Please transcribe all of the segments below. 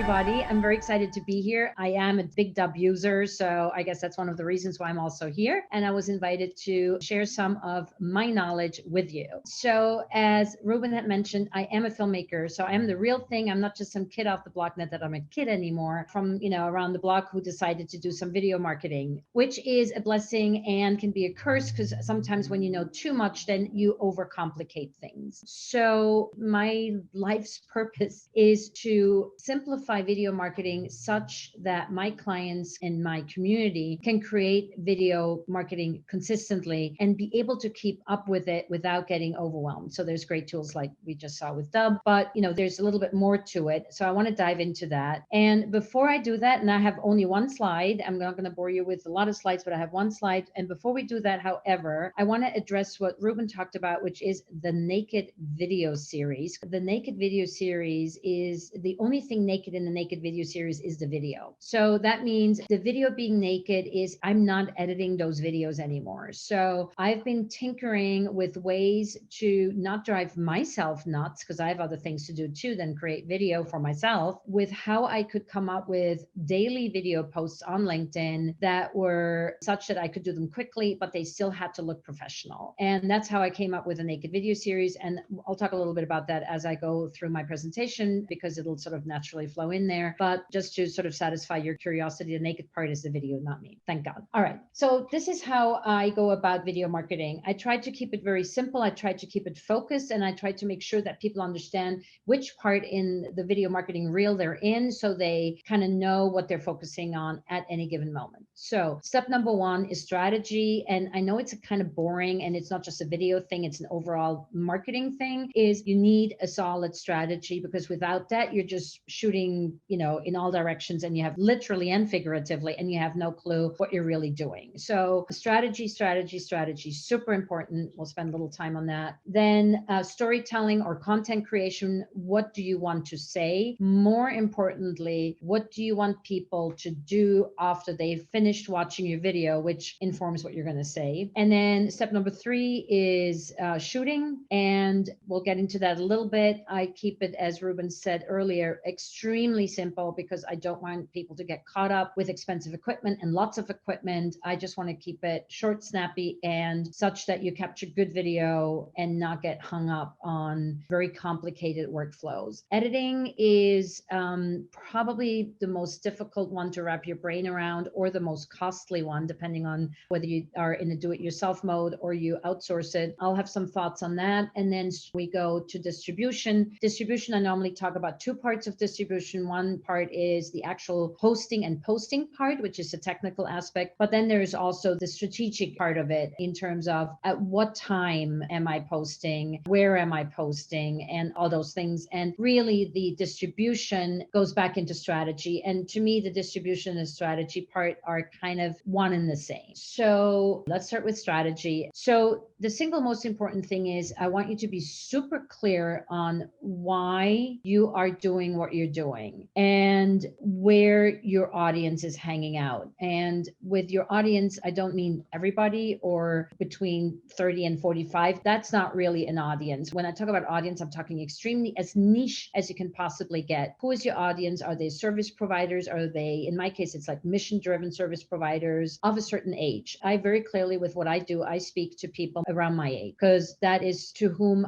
everybody. I'm very excited to be here. I am a big Dubb user, so I guess that's one of the reasons why I'm also here. And I was invited to share some of my knowledge with you. So as Ruben had mentioned, I am a filmmaker. So I am the real thing. I'm not just some kid off the block, not that I'm a kid anymore, from, around the block who decided to do some video marketing, which is a blessing and can be a curse because sometimes when you know too much, then you overcomplicate things. So my life's purpose is to simplify video marketing such that my clients and my community can create video marketing consistently and be able to keep up with it without getting overwhelmed. So there's great tools like we just saw with Dubb, but there's a little bit more to it. So I want to dive into that. And before I do that, and I have only one slide, I'm not going to bore you with a lot of slides, but I have one slide. And before we do that, however, I want to address what Ruben talked about, which is the naked video series. The naked video series is the only thing naked in the naked video series is the video. So that means the video being naked is I'm not editing those videos anymore. So I've been tinkering with ways to not drive myself nuts, because I have other things to do too than create video for myself, with how I could come up with daily video posts on LinkedIn that were such that I could do them quickly, but they still had to look professional. And that's how I came up with a naked video series. And I'll talk a little bit about that as I go through my presentation, because it'll sort of naturally flow in there. But just to sort of satisfy your curiosity, the naked part is the video, not me. Thank God. All right. So this is how I go about video marketing. I try to keep it very simple. I try to keep it focused, and I try to make sure that people understand which part in the video marketing reel they're in, so they kind of know what they're focusing on at any given moment. So step number one is strategy. And I know it's a kind of boring, and it's not just a video thing, it's an overall marketing thing, is you need a solid strategy, because without that, you're just shooting, in all directions, and you have literally and figuratively, and you have no clue what you're really doing. So strategy, super important. We'll spend a little time on that. Then storytelling or content creation. What do you want to say? More importantly, what do you want people to do after they've finished watching your video, which informs what you're going to say. And then step number three is shooting. And we'll get into that a little bit. I keep it, as Ruben said earlier, extremely simple, because I don't want people to get caught up with expensive equipment and lots of equipment. I just want to keep it short, snappy, and such that you capture good video and not get hung up on very complicated workflows. Editing is probably the most difficult one to wrap your brain around, or the most costly one, depending on whether you are in a do-it-yourself mode or you outsource it. I'll have some thoughts on that. And then we go to distribution. Distribution, I normally talk about two parts of distribution. One part is the actual hosting and posting part, which is the technical aspect. But then there's also the strategic part of it, in terms of at what time am I posting, where am I posting, and all those things. And really, the distribution goes back into strategy. And to me, the distribution and strategy part are kind of one and the same. So let's start with strategy. So the single most important thing is I want you to be super clear on why you are doing what you're doing and where your audience is hanging out. And with your audience, I don't mean everybody or between 30 and 45. That's not really an audience. When I talk about audience, I'm talking extremely as niche as you can possibly get. Who is your audience? Are they service providers? Are they, in my case, it's like mission-driven service providers of a certain age. I very clearly, with what I do, I speak to people around my age, because that is to whom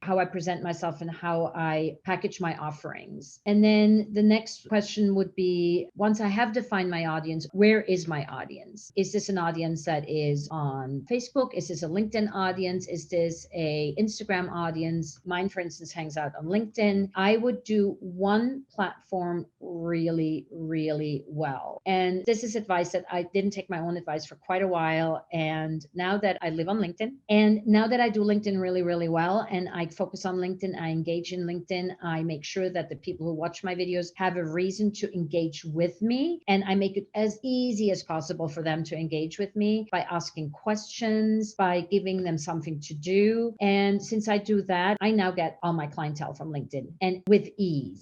how I present myself and how I package my offerings. And then the next question would be, once I have defined my audience, where is my audience? Is this an audience that is on Facebook? Is this a LinkedIn audience? Is this a Instagram audience? Mine, for instance, hangs out on LinkedIn. I would do one platform really, really well. And this is advice that I didn't take my own advice for quite a while. And now that I live on LinkedIn, and now that I do LinkedIn really, really well, and I focus on LinkedIn, I engage in LinkedIn, I make sure that the people who watch my videos have a reason to engage with me. And I make it as easy as possible for them to engage with me by asking questions, by giving them something to do. And since I do that, I now get all my clientele from LinkedIn, and with ease.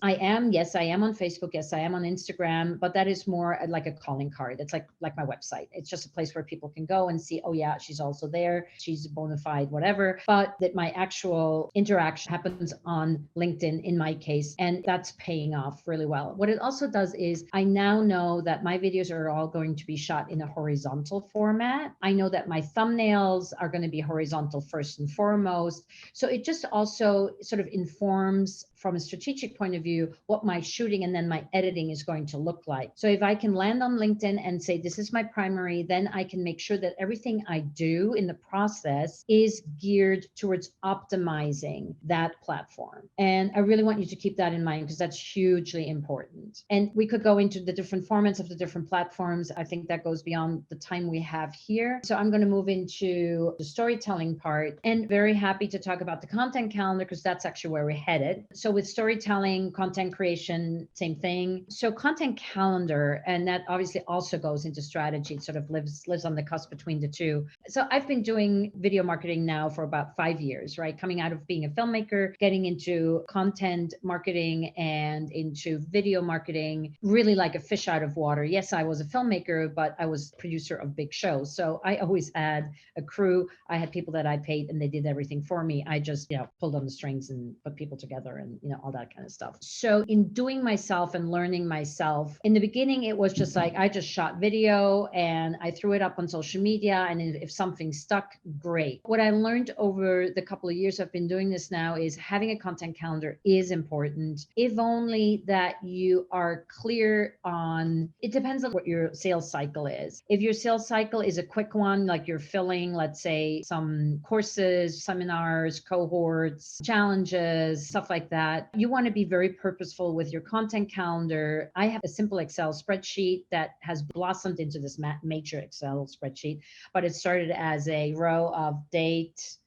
Yes, I am on Facebook. Yes, I am on Instagram, but that is more like a calling card. It's like my website. It's just a place where people can go and see, oh yeah, she's also there. She's a bona fide, whatever. But that my actual interaction happens on LinkedIn in my case, and that's paying off really well. What it also does is I now know that my videos are all going to be shot in a horizontal format. I know that my thumbnails are going to be horizontal first and foremost. So it just also sort of informs from a strategic point of view what my shooting and then my editing is going to look like. So if I can land on LinkedIn and say, this is my primary, then I can make sure that everything I do in the process is geared towards optimizing that platform. And I really want you to keep that in mind because that's hugely important. And we could go into the different formats of the different platforms. I think that goes beyond the time we have here. So I'm going to move into the storytelling part, and very happy to talk about the content calendar because that's actually where we're headed. So with storytelling, content creation, same thing. So content calendar, and that obviously also goes into strategy. It sort of lives on the cusp between the two. So I've been doing video marketing now for about 5 years, right? Coming out of being a filmmaker, getting into content marketing and into video marketing, really like a fish out of water. Yes, I was a filmmaker, but I was producer of big shows. So I always had a crew. I had people that I paid and they did everything for me. I just, pulled on the strings and put people together and, all that kind of stuff. So in doing myself and learning myself, in the beginning, it was just like, I just shot video and I threw it up on social media. And if something stuck, great. What I learned over the couple of years I've been doing this now is having a content calendar is important, if only that you are clear on, it depends on what your sales cycle is. If your sales cycle is a quick one, like you're filling, let's say, some courses, seminars, cohorts, challenges, stuff like that, you want to be very purposeful with your content calendar. I have a simple Excel spreadsheet that has blossomed into this major Excel spreadsheet, but it started as a row of date,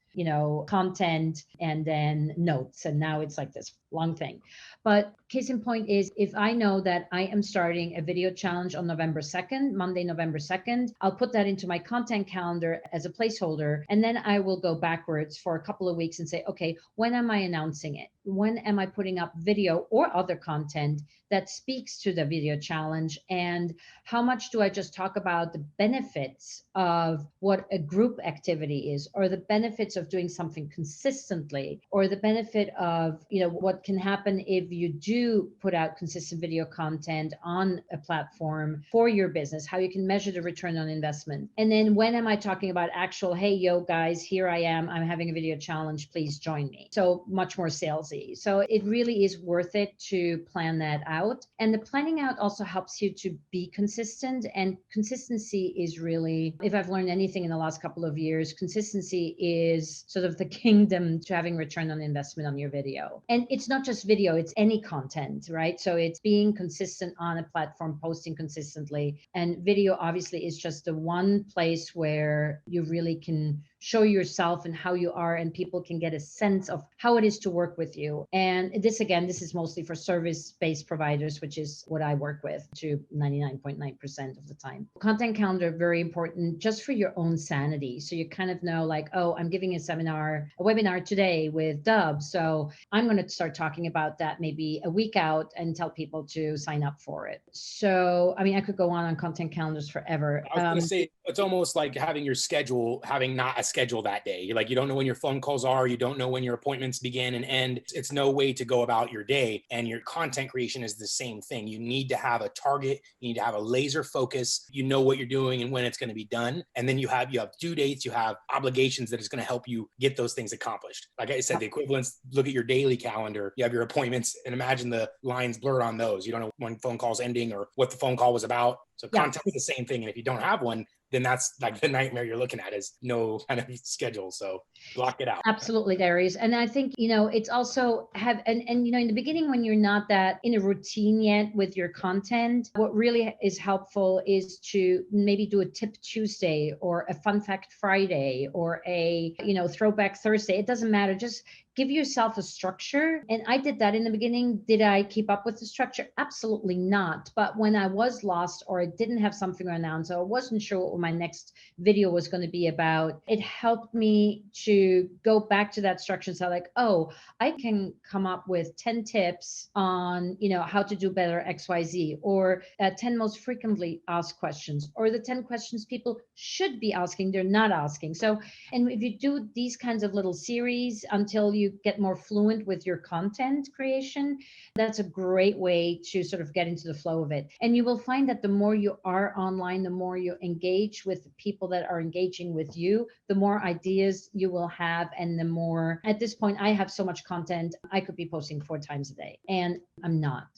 content, and then notes. And now it's like this long thing. But case in point is, if I know that I am starting a video challenge on November 2nd, Monday, November 2nd, I'll put that into my content calendar as a placeholder. And then I will go backwards for a couple of weeks and say, okay, when am I announcing it? When am I putting up video or other content that speaks to the video challenge? And how much do I just talk about the benefits of what a group activity is, or the benefits of doing something consistently, or the benefit of, what can happen if you do put out consistent video content on a platform for your business, how you can measure the return on investment. And then when am I talking about actual, hey, yo, guys, here I am, I'm having a video challenge, please join me. So much more salesy. So it really is worth it to plan that out. And the planning out also helps you to be consistent. And consistency is really, if I've learned anything in the last couple of years, consistency is sort of the kingdom to having return on investment on your video. And it's not just video, it's any content, right? So it's being consistent on a platform, posting consistently. And video obviously is just the one place where you really can show yourself and how you are, and people can get a sense of how it is to work with you. And this is mostly for service-based providers, which is what I work with to 99.9% of the time. Content calendar, very important just for your own sanity. So you kind of know, like, oh, I'm giving a webinar today with Dubb. So I'm going to start talking about that maybe a week out and tell people to sign up for it. So, I could go on content calendars forever. I was going to say, it's almost like having your schedule, having not a schedule that day. You're like, you don't know when your phone calls are, you don't know when your appointments begin and end. It's no way to go about your day. And your content creation is the same thing. You need to have a target, you need to have a laser focus, you know what you're doing and when it's going to be done. And then you have due dates, you have obligations that is going to help you get those things accomplished. Like I said, the equivalents, look at your daily calendar, you have your appointments, and imagine the lines blurred on those. You don't know when phone call's ending or what the phone call was about. So content is the same thing. And if you don't have one, then that's like the nightmare you're looking at, is no kind of schedule. So block it out. Absolutely, Darius. And I think, it's also in the beginning, when you're not that in a routine yet with your content, what really is helpful is to maybe do a tip Tuesday or a fun fact Friday or a, throwback Thursday. It doesn't matter. Just give yourself a structure. And I did that in the beginning. Did I keep up with the structure? Absolutely not. But when I was lost, or I didn't have something to announce, or I wasn't sure what my next video was going to be about, it helped me to go back to that structure and say, like, oh, I can come up with 10 tips on, how to do better XYZ, or 10 most frequently asked questions, or the 10 questions people should be asking, they're not asking. So, and if you do these kinds of little series until you get more fluent with your content creation, that's a great way to sort of get into the flow of it. And you will find that the more you are online, the more you engage with the people that are engaging with you, the more ideas you will have. And the more, at this point, I have so much content, I could be posting 4 times a day, and I'm not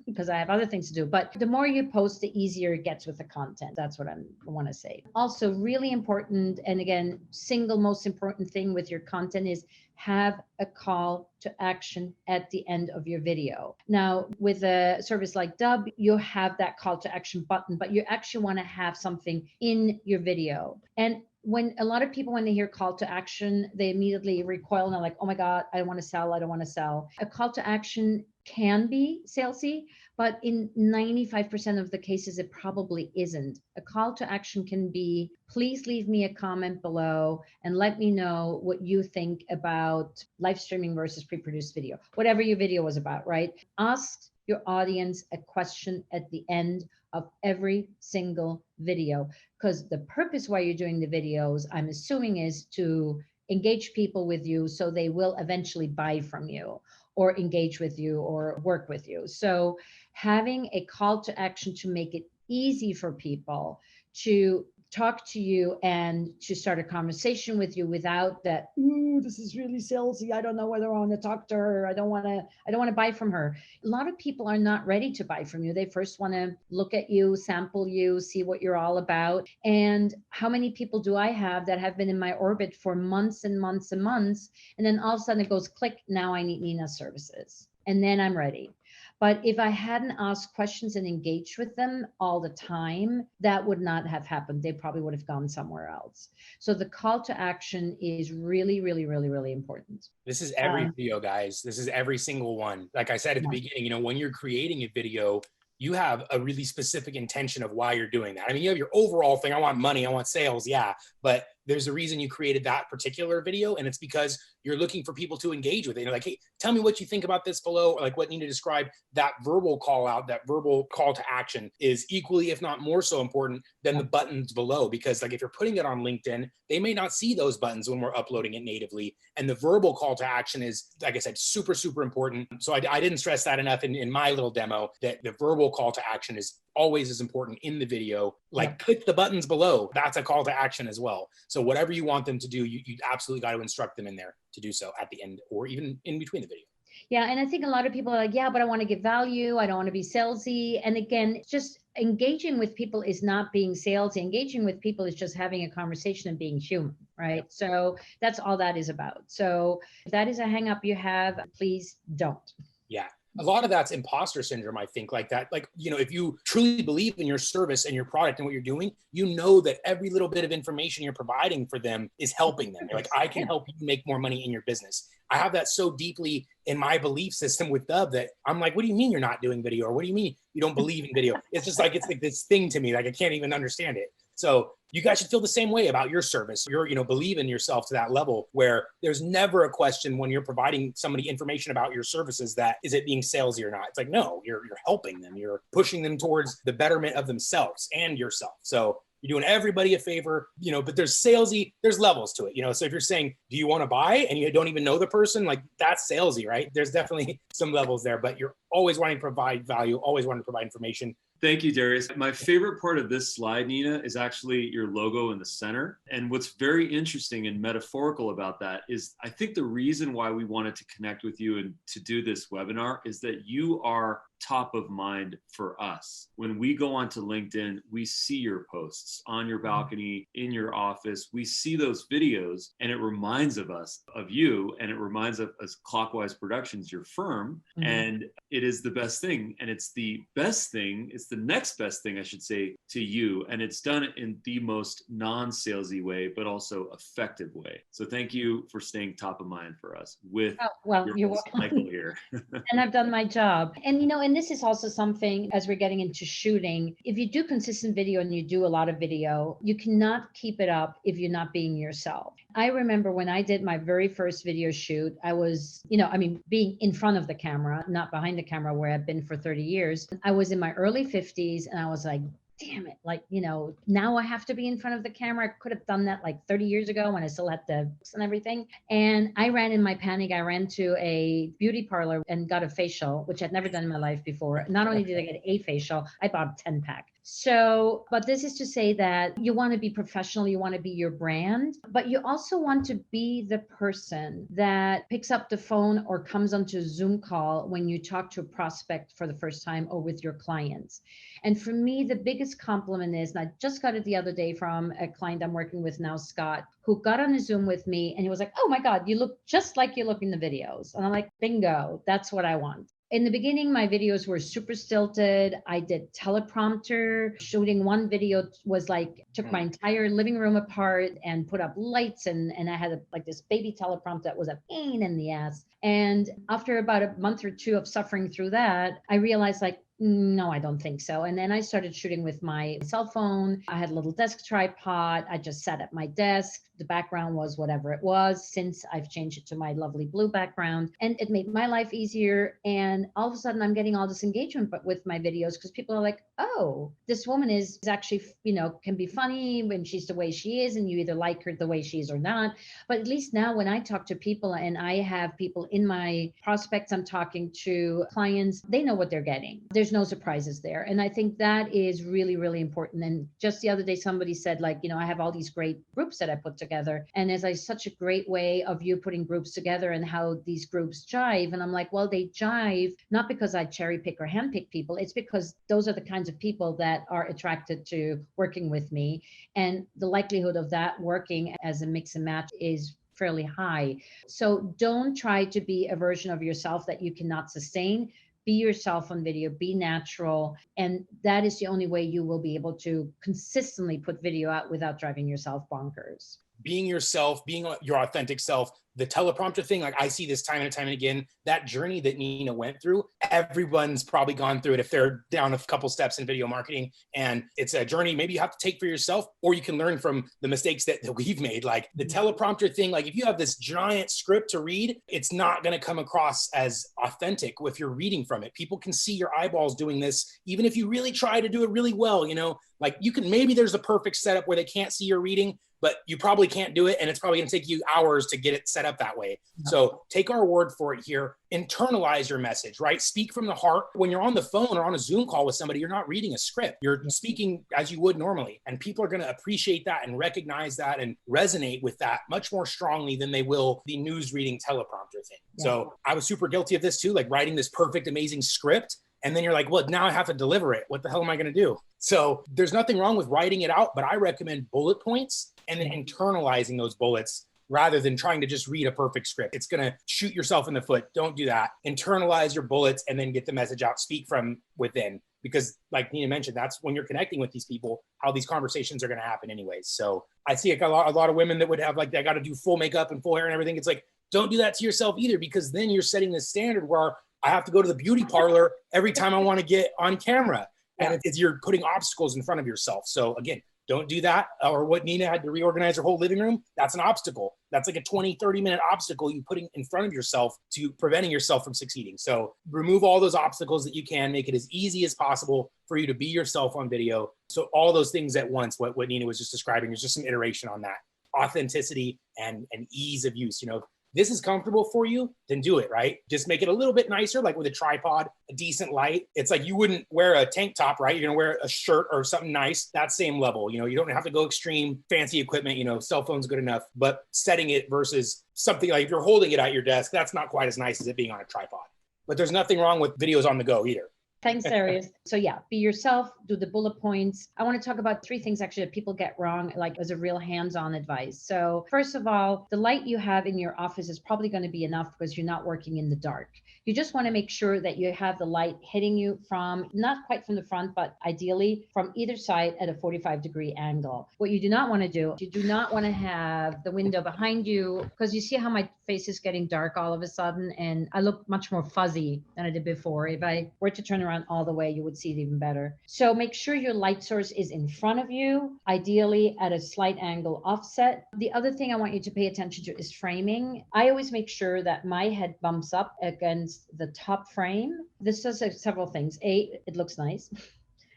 because I have other things to do. But the more you post, the easier it gets with the content. That's what I want to say. Also, really important, and again, single most important thing with your content is have a call to action at the end of your video. Now, with a service like Dubb, you have that call to action button, but you actually want to have something in your video. And when a lot of people, when they hear call to action, they immediately recoil and they're like, oh my God, I don't want to sell. I don't want to sell. A call to action can be salesy, but in 95% of the cases, it probably isn't. A call to action can be, please leave me a comment below and let me know what you think about live streaming versus pre-produced video, whatever your video was about, right? Ask your audience a question at the end of every single video, because the purpose why you're doing the videos, I'm assuming, is to engage people with you so they will eventually buy from you or engage with you or work with you. So having a call to action to make it easy for people to talk to you and to start a conversation with you without that, ooh, this is really salesy, I don't know whether I want to talk to her, I don't want to buy from her. A lot of people are not ready to buy from you. They first want to look at you, sample you, see what you're all about. And how many people do I have that have been in my orbit for months and months and months, and then all of a sudden it goes click, now I need Nina's services, and then I'm ready. But if I hadn't asked questions and engaged with them all the time, that would not have happened. They probably would have gone somewhere else. So the call to action is really, really, really, really important. This is every video, guys. This is every single one. Like I said at the beginning, you know, when you're creating a video, you have a really specific intention of why you're doing that. I mean, you have your overall thing. I want money, I want sales. Yeah. But there's a reason you created that particular video. And it's because you're looking for people to engage with it. You're like, hey, tell me what you think about this below, or like what Nina described. That verbal call out, that verbal call to action is equally, if not more so important than the buttons below. Because like if you're putting it on LinkedIn, they may not see those buttons when we're uploading it natively. And the verbal call to action is, like I said, super, super important. So I didn't stress that enough in my little demo, that the verbal call to action is always as important in the video. Like click the buttons below. That's a call to action as well. So whatever you want them to do, you absolutely got to instruct them in there to do so at the end or even in between the video. Yeah. And I think a lot of people are like, yeah, but I want to give value. I don't want to be salesy. And again, just engaging with people is not being salesy. Engaging with people is just having a conversation and being human, right? So that's all that is about. So if that is a hang up you have, please don't. Yeah. A lot of that's imposter syndrome, I think, like that. Like, you know, if you truly believe in your service and your product and what you're doing, you know that every little bit of information you're providing for them is helping them. You're like, I can help you make more money in your business. I have that so deeply in my belief system with Dubb that I'm like, what do you mean you're not doing video? Or what do you mean you don't believe in video? It's just like, it's like this thing to me, like I can't even understand it. So you guys should feel the same way about your service. You're, you know, believe in yourself to that level where there's never a question when you're providing somebody information about your services that is it being salesy or not. It's like, no, you're helping them. You're pushing them towards the betterment of themselves and yourself. So you're doing everybody a favor, you know, but there's salesy, there's levels to it, you know? So if you're saying, do you want to buy? And you don't even know the person, like that's salesy, right? There's definitely some levels there, but you're always wanting to provide value, always wanting to provide information. Thank you, Darius. My favorite part of this slide, Nina, is actually your logo in the center. And what's very interesting and metaphorical about that is I think the reason why we wanted to connect with you and to do this webinar is that you are top of mind for us. When we go onto LinkedIn, we see your posts on your balcony, in your office. We see those videos and it reminds us of you, and it reminds of us Clockwise Productions, your firm. And it is the best thing. And it's the best thing. It's the next best thing, I should say, to you. And it's done in the most non-salesy way, but also effective way. So thank you for staying top of mind for us with you're welcome. Michael here. And I've done my job. And, you know, and this is also something as we're getting into shooting, if you do consistent video and you do a lot of video, you cannot keep it up if you're not being yourself. I remember when I did my very first video shoot, I was, you know, I mean, being in front of the camera, not behind the camera where I've been for 30 years. I was in my early 50s and I was like damn it, like, now I have to be in front of the camera. I could have done that like 30 years ago when I still had the books and everything. And I ran in my panic. I ran to a beauty parlor and got a facial, which I'd never done in my life before. Not only did I get a facial, I bought a 10-pack. So, but this is to say that you want to be professional, you want to be your brand, but you also want to be the person that picks up the phone or comes onto a Zoom call when you talk to a prospect for the first time or with your clients. And for me, the biggest compliment is, and I just got it the other day from a client I'm working with now, Scott, who got on a Zoom with me and he was like, "Oh my God, you look just like you look in the videos." And I'm like, bingo, that's what I want. In the beginning, my videos were super stilted. I did teleprompter. Shooting one video was like, took my entire living room apart and put up lights. And I had like this baby teleprompter that was a pain in the ass. And after about a month or two of suffering through that, I realized like, no, I don't think so. And then I started shooting with my cell phone. I had a little desk tripod. I just sat at my desk. The background was whatever it was. Since I've changed it to my lovely blue background, and it made my life easier. And all of a sudden I'm getting all this engagement but with my videos because people are like, oh, this woman is actually, can be funny when she's the way she is, and you either like her the way she is or not. But at least now when I talk to people and I have people in my prospects, I'm talking to clients, they know what they're getting. There's no surprises there. And I think that is really, really important. And just the other day, somebody said like, I have all these great groups that I put together. And as such a great way of you putting groups together and how these groups jive. And I'm like, well, they jive not because I cherry pick or handpick people. It's because those are the kinds of people that are attracted to working with me. And the likelihood of that working as a mix and match is fairly high. So don't try to be a version of yourself that you cannot sustain. Be yourself on video, be natural. And that is the only way you will be able to consistently put video out without driving yourself bonkers. Being yourself, being your authentic self, the teleprompter thing, like I see this time and time and again, that journey that Nina went through, everyone's probably gone through it if they're down a couple steps in video marketing. And it's a journey maybe you have to take for yourself, or you can learn from the mistakes that we've made. Like the teleprompter thing, like if you have this giant script to read, it's not going to come across as authentic if you're reading from it. People can see your eyeballs doing this, even if you really try to do it really well, like you can, maybe there's a perfect setup where they can't see your reading, but you probably can't do it. And it's probably going to take you hours to get it set up that way. So take our word for it here. Internalize your message, right? Speak from the heart. When you're on the phone or on a Zoom call with somebody, you're not reading a script. You're speaking as you would normally. And people are going to appreciate that and recognize that and resonate with that much more strongly than they will the news reading teleprompter thing. Yeah. So I was super guilty of this too, like writing this perfect, amazing script. And then you're like, well, now I have to deliver it. What the hell am I going to do? So there's nothing wrong with writing it out, but I recommend bullet points and then internalizing those bullets rather than trying to just read a perfect script. It's going to shoot yourself in the foot. Don't do that. Internalize your bullets and then get the message out. Speak from within, because like Nina mentioned, that's when you're connecting with these people, how these conversations are going to happen anyways. So I see a lot of women that would have like, they got to do full makeup and full hair and everything. It's like, don't do that to yourself either, because then you're setting the standard where I have to go to the beauty parlor every time I want to get on camera. And you're putting obstacles in front of yourself. So again, don't do that. Or what Nina had to reorganize her whole living room, that's an obstacle. That's like a 20, 30-minute obstacle you putting in front of yourself to preventing yourself from succeeding. So remove all those obstacles that you can, make it as easy as possible for you to be yourself on video. So all those things at once, what Nina was just describing, is just some iteration on that. Authenticity and ease of use. This is comfortable for you, then do it, right? Just make it a little bit nicer, like with a tripod, a decent light. It's like you wouldn't wear a tank top, right? You're gonna wear a shirt or something nice, that same level. You don't have to go extreme, fancy equipment, cell phone's good enough, but setting it versus something like if you're holding it at your desk, that's not quite as nice as it being on a tripod. But there's nothing wrong with videos on the go either. Thanks, Arius. So yeah, be yourself, do the bullet points. I want to talk about 3 things actually that people get wrong, like as a real hands-on advice. So first of all, the light you have in your office is probably going to be enough because you're not working in the dark. You just want to make sure that you have the light hitting you from, not quite from the front, but ideally from either side at a 45-degree angle. What you do not want to do, you do not want to have the window behind you, because you see how my face is getting dark all of a sudden, and I look much more fuzzy than I did before. If I were to turn around all the way, you would see it even better. So make sure your light source is in front of you, ideally at a slight angle offset. The other thing I want you to pay attention to is framing. I always make sure that my head bumps up against the top frame. This does several things. A, it looks nice.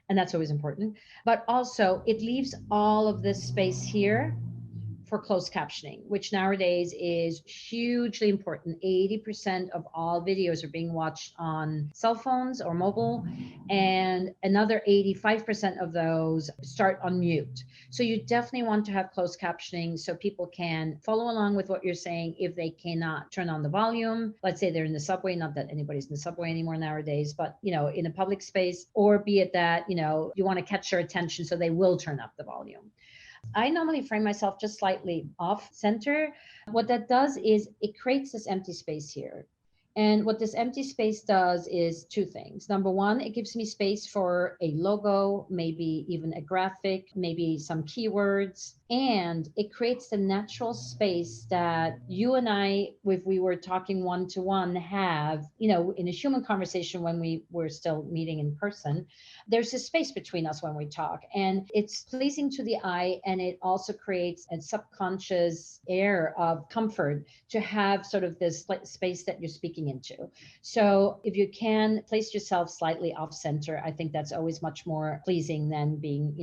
and that's always important. But also, it leaves all of this space here for closed captioning, which nowadays is hugely important. 80% of all videos are being watched on cell phones or mobile, and another 85% of those start on mute. So you definitely want to have closed captioning so people can follow along with what you're saying if they cannot turn on the volume. Let's say they're in the subway, not that anybody's in the subway anymore nowadays, but in a public space, or be it that, you want to catch their attention so they will turn up the volume. I normally frame myself just slightly off center. What that does is it creates this empty space here. And what this empty space does is two things. Number one, it gives me space for a logo, maybe even a graphic, maybe some keywords, and it creates the natural space that you and I, if we were talking one-to-one, have, in a human conversation when we were still meeting in person. There's a space between us when we talk, and it's pleasing to the eye, and it also creates a subconscious air of comfort to have sort of this space that you're speaking into. So if you can place yourself slightly off center, I think that's always much more pleasing than being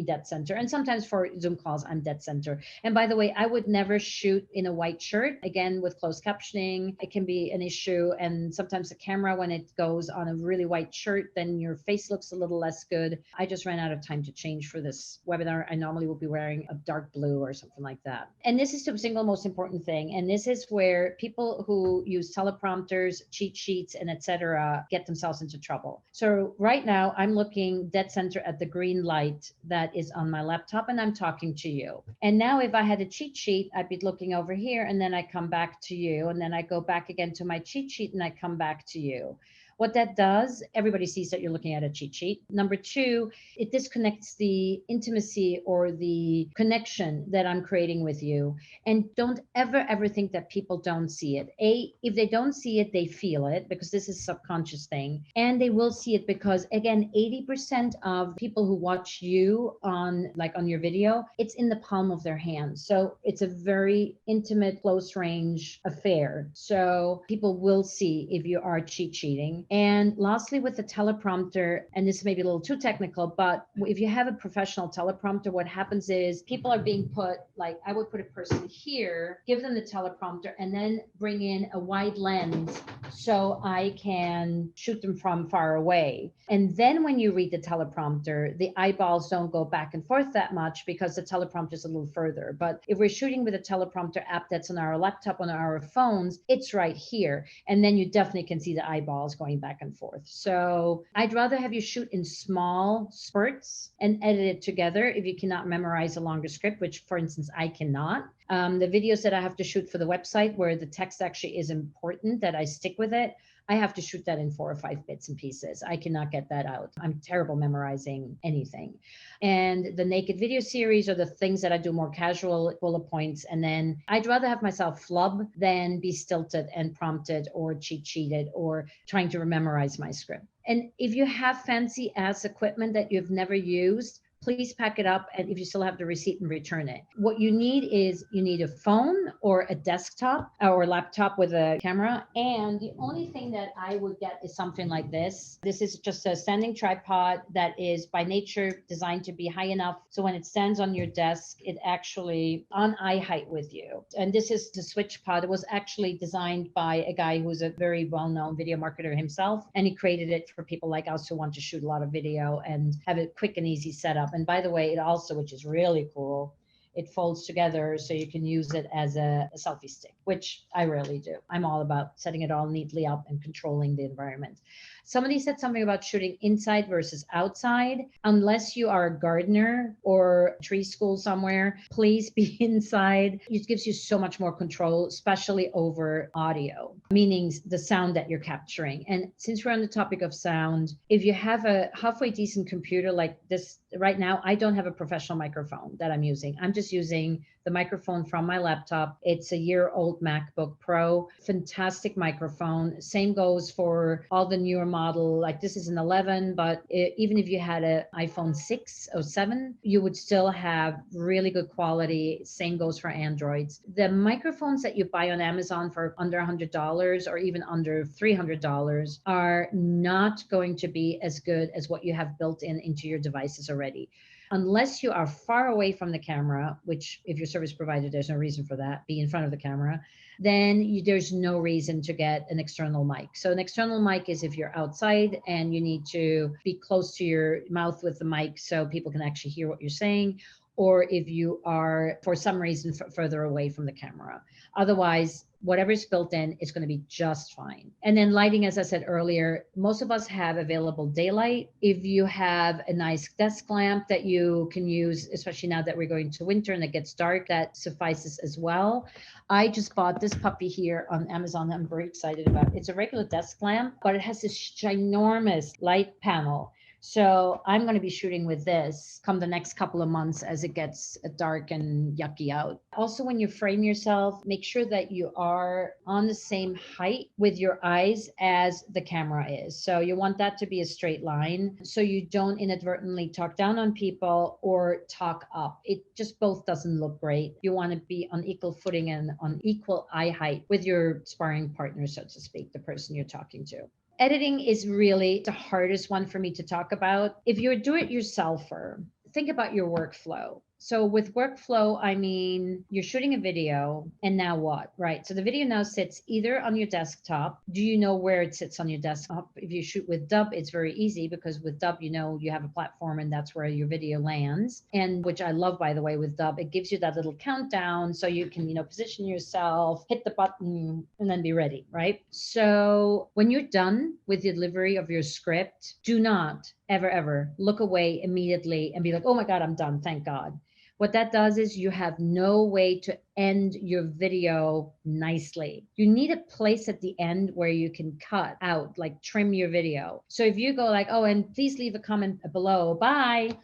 dead center. And sometimes for Zoom calls, I'm dead center. And by the way, I would never shoot in a white shirt. Again, with closed captioning, it can be an issue. And sometimes the camera, when it goes on a really white shirt, then your face looks a little less good. I just ran out of time to change for this webinar. I normally would be wearing a dark blue or something like that. And this is the single most important thing. And this is where people who use teleprompters, cheat sheets, and etc. get themselves into trouble. So right now I'm looking dead center at the green light that is on my laptop, and I'm talking to you. And now if I had a cheat sheet, I'd be looking over here, and then I come back to you, and then I go back again to my cheat sheet, and I come back to you. What that does, everybody sees that you're looking at a cheat sheet. Number two, it disconnects the intimacy or the connection that I'm creating with you. And don't ever think that people don't see it. If they don't see it, they feel it, because this is a subconscious thing. And they will see it because, again, 80% of people who watch you on your video, it's in the palm of their hand. So it's a very intimate, close range affair. So people will see if you are cheat sheeting. And lastly, with the teleprompter, and this may be a little too technical, but if you have a professional teleprompter, what happens is people are being put, I would put a person here, give them the teleprompter, and then bring in a wide lens so I can shoot them from far away. And then when you read the teleprompter, the eyeballs don't go back and forth that much because the teleprompter is a little further. But if we're shooting with a teleprompter app that's on our laptop, on our phones, it's right here. And then you definitely can see the eyeballs going back and forth. So I'd rather have you shoot in small spurts and edit it together if you cannot memorize a longer script, which, for instance, I cannot. The videos that I have to shoot for the website where the text actually is important, that I stick with it, I have to shoot that in 4 or 5 bits and pieces. I cannot get that out. I'm terrible memorizing anything. And the naked video series are the things that I do more casual bullet points. And then I'd rather have myself flub than be stilted and prompted or cheat sheeted or trying to memorize my script. And if you have fancy ass equipment that you've never used, please pack it up, and if you still have the receipt, and return it. What you need is a phone or a desktop or laptop with a camera. And the only thing that I would get is something like this. This is just a standing tripod that is by nature designed to be high enough so when it stands on your desk, it actually on eye height with you. And this is the switch pod. It was actually designed by a guy who's a very well-known video marketer himself, and he created it for people like us who want to shoot a lot of video and have a quick and easy setup. And by the way, it also, which is really cool, it folds together so you can use it as a selfie stick, which I rarely do. I'm all about setting it all neatly up and controlling the environment. Somebody said something about shooting inside versus outside. Unless you are a gardener or tree school somewhere, please be inside. It gives you so much more control, especially over audio, meaning the sound that you're capturing. And since we're on the topic of sound, if you have a halfway decent computer like this right now, I don't have a professional microphone that I'm using. I'm just using the microphone from my laptop. It's a year-old MacBook Pro, fantastic microphone. Same goes for all the newer model. Like this is an 11, but even if you had an iPhone 6 or 7, you would still have really good quality. Same goes for Androids. The microphones that you buy on Amazon for under $100 or even under $300 are not going to be as good as what you have built into your devices already. Unless you are far away from the camera, which if your service provider, there's no reason for that, be in front of the camera, then there's no reason to get an external mic. So an external mic is if you're outside and you need to be close to your mouth with the mic so people can actually hear what you're saying, or if you are, for some reason, further away from the camera. Otherwise, whatever's built in is going to be just fine. And then lighting, as I said earlier, most of us have available daylight. If you have a nice desk lamp that you can use, especially now that we're going to winter and it gets dark, that suffices as well. I just bought this puppy here on Amazon. I'm very excited about it. It's a regular desk lamp, but it has this ginormous light panel. So I'm going to be shooting with this come the next couple of months as it gets dark and yucky out. Also, when you frame yourself, make sure that you are on the same height with your eyes as the camera is. So you want that to be a straight line so you don't inadvertently talk down on people or talk up. It just both doesn't look great. You want to be on equal footing and on equal eye height with your sparring partner, so to speak, the person you're talking to. Editing is really the hardest one for me to talk about. If you're a do-it-yourselfer, think about your workflow. So with workflow, I mean, you're shooting a video and now what, right? So the video now sits either on your desktop. Do you know where it sits on your desktop? If you shoot with Dubb, it's very easy because with Dubb, you know, you have a platform and that's where your video lands. And which I love, by the way, with Dubb, it gives you that little countdown so you can, you know, position yourself, hit the button and then be ready, right? So when you're done with the delivery of your script, do not ever look away immediately and be like, oh my God, I'm done. Thank God. What that does is you have no way to end your video nicely. You need a place at the end where you can cut out, like trim your video. So if you go like, oh, and please leave a comment below, bye.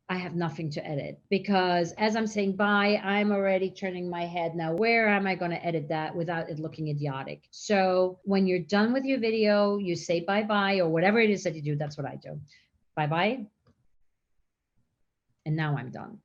I have nothing to edit because as I'm saying bye, I'm already turning my head. Now, where am I going to edit that without it looking idiotic? So when you're done with your video, you say bye-bye or whatever it is that you do. That's what I do. Bye-bye. And now I'm done.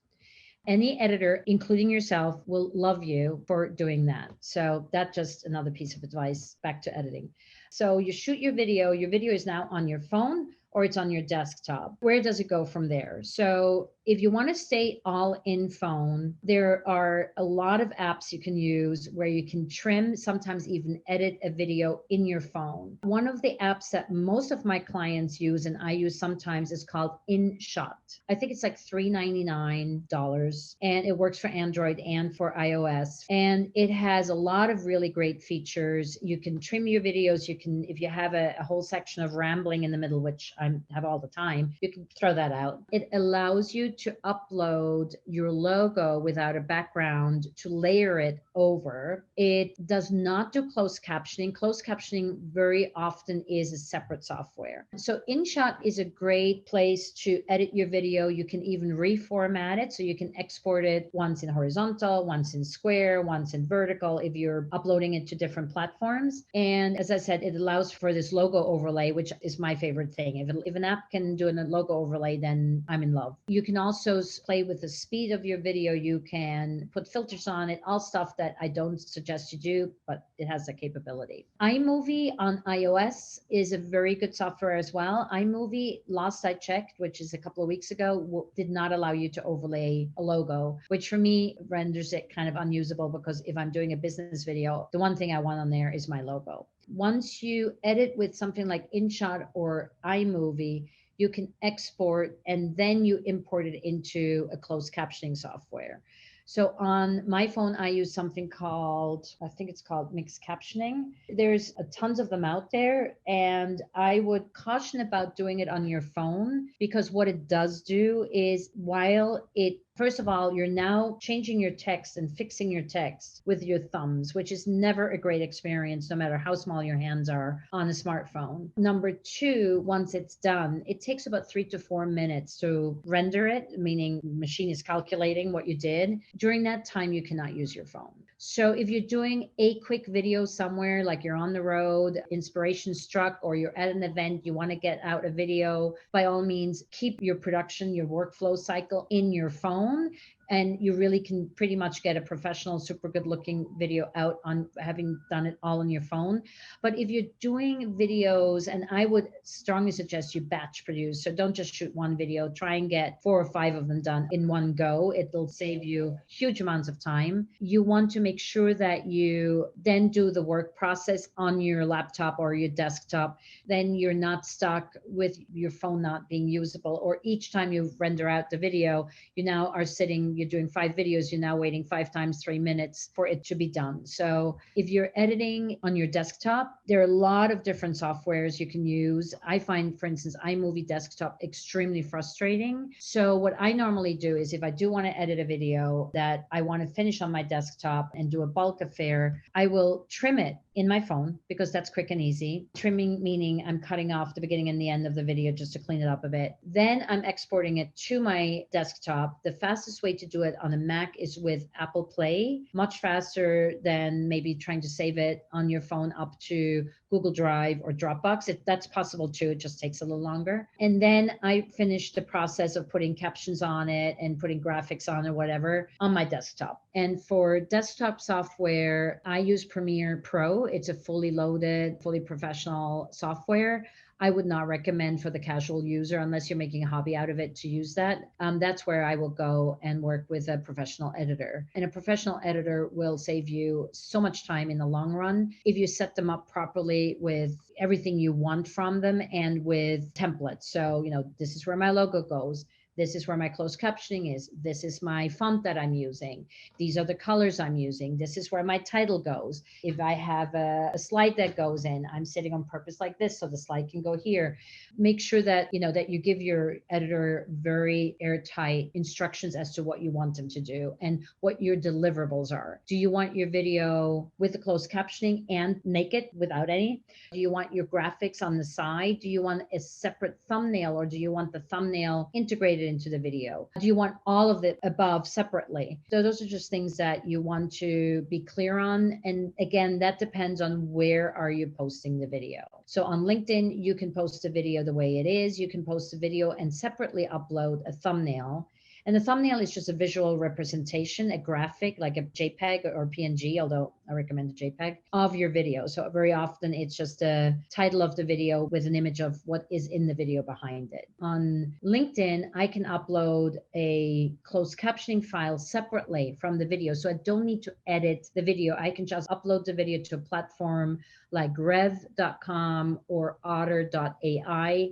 Any editor, including yourself, will love you for doing that. So that's just another piece of advice back to editing. So you shoot your video is now on your phone or it's on your desktop. Where does it go from there? So if you want to stay all in phone, there are a lot of apps you can use where you can trim, sometimes even edit a video in your phone. One of the apps that most of my clients use and I use sometimes is called InShot. I think it's like $3.99 and it works for Android and for iOS. And it has a lot of really great features. You can trim your videos. You can, if you have a whole section of rambling in the middle, which I have all the time, you can throw that out. It allows you to upload your logo without a background to layer it over. It does not do closed captioning. Closed captioning very often is a separate software. So InShot is a great place to edit your video. You can even reformat it. So you can export it once in horizontal, once in square, once in vertical if you're uploading it to different platforms. And as I said, it allows for this logo overlay, which is my favorite thing. If an app can do a logo overlay, then I'm in love. You can also play with the speed of your video. You can put filters on it, all stuff that I don't suggest you do, but it has that capability. iMovie on iOS is a very good software as well. iMovie, last I checked, which is a couple of weeks ago, did not allow you to overlay a logo, which for me renders it kind of unusable because if I'm doing a business video, the one thing I want on there is my logo. Once you edit with something like InShot or iMovie, you can export and then you import it into a closed captioning software. So on my phone, I use something called, I think it's called mixed captioning. There's tons of them out there, and I would caution about doing it on your phone, because what it does do is, while it, first of all, you're now changing your text and fixing your text with your thumbs, which is never a great experience, no matter how small your hands are on a smartphone. Number two, once it's done, it takes about 3 to 4 minutes to render it, meaning the machine is calculating what you did. During that time, you cannot use your phone. So if you're doing a quick video somewhere, like you're on the road, inspiration struck, or you're at an event, you want to get out a video, by all means, keep your production, your workflow cycle in your phone. And you really can pretty much get a professional, super good looking video out on having done it all on your phone. But if you're doing videos, and I would strongly suggest you batch produce. So don't just shoot one video, try and get 4 or 5 of them done in one go. It'll save you huge amounts of time. You want to make sure that you then do the work process on your laptop or your desktop. Then you're not stuck with your phone not being usable, or each time you render out the video, you now are sitting, you're doing 5 videos, you're now waiting 5 times 3 minutes for it to be done. So if you're editing on your desktop, there are a lot of different softwares you can use. I find, for instance, iMovie Desktop extremely frustrating. So what I normally do is, if I do want to edit a video that I want to finish on my desktop and do a bulk affair, I will trim it in my phone, because that's quick and easy. Trimming meaning I'm cutting off the beginning and the end of the video just to clean it up a bit. Then I'm exporting it to my desktop. The fastest way to do it on a Mac is with Apple Play, much faster than maybe trying to save it on your phone up to Google Drive or Dropbox. That's possible too. It just takes a little longer. And then I finish the process of putting captions on it and putting graphics on or whatever on my desktop. And for desktop software, I use Premiere Pro. It's a fully loaded, fully professional software. I would not recommend for the casual user, unless you're making a hobby out of it, to use that. That's where I will go and work with a professional editor. And a professional editor will save you so much time in the long run if you set them up properly with everything you want from them and with templates. So, this is where my logo goes. This is where my closed captioning is. This is my font that I'm using. These are the colors I'm using. This is where my title goes. If I have a slide that goes in, I'm sitting on purpose like this, so the slide can go here. Make sure that, that you give your editor very airtight instructions as to what you want them to do and what your deliverables are. Do you want your video with the closed captioning and naked without any? Do you want your graphics on the side? Do you want a separate thumbnail, or do you want the thumbnail integrated into the video? Do you want all of it above separately? So those are just things that you want to be clear on. And again, that depends on where are you posting the video. So on LinkedIn, you can post a video the way it is. You can post a video and separately upload a thumbnail. And the thumbnail is just a visual representation, a graphic, like a JPEG or PNG, although I recommend a JPEG, of your video. So very often it's just a title of the video with an image of what is in the video behind it. On LinkedIn, I can upload a closed captioning file separately from the video. So I don't need to edit the video. I can just upload the video to a platform like rev.com or otter.ai.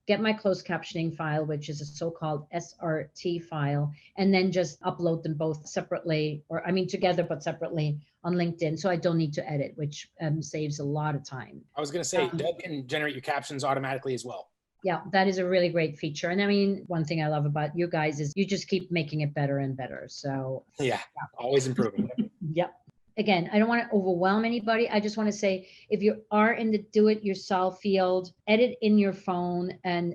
Get my closed captioning file, which is a so-called SRT file, and then just upload them both separately, together but separately on LinkedIn. So I don't need to edit, which saves a lot of time. I was going to say, Dubb can generate your captions automatically as well. Yeah, that is a really great feature. And one thing I love about you guys is you just keep making it better and better. So yeah. Always improving. Yep. Again, I don't want to overwhelm anybody. I just want to say, if you are in the do-it-yourself field, edit in your phone and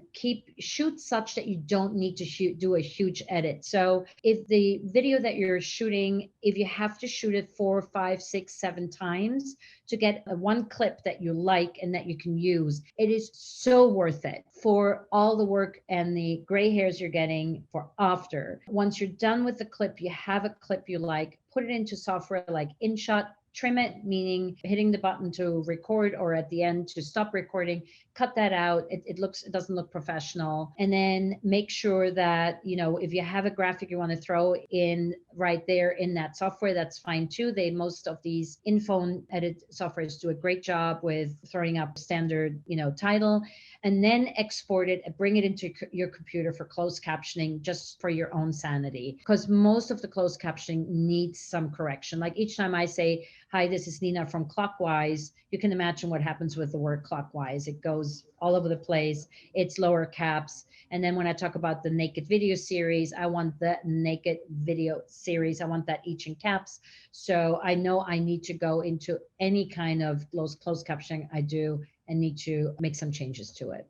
shoot such that you don't need to do a huge edit. So if the video that you're shooting, if you have to shoot it 4, 5, 6, 7 times to get one clip that you like and that you can use, it is so worth it for all the work and the gray hairs you're getting for after. Once you're done with the clip, you have a clip you like, put it into software like InShot trim it, meaning hitting the button to record or at the end to stop recording, cut that out. It doesn't look professional. And then make sure that, if you have a graphic you want to throw in right there in that software, that's fine too. Most of these in-phone edit softwares do a great job with throwing up standard, title, and then export it and bring it into your computer for closed captioning, just for your own sanity. Because most of the closed captioning needs some correction. Like each time I say, hi, this is Nina from Clockwise, you can imagine what happens with the word clockwise. It goes all over the place. It's lower caps. And then when I talk about the naked video series, I want the naked video series. I want that each in caps. So I know I need to go into any kind of closed captioning I do and need to make some changes to it.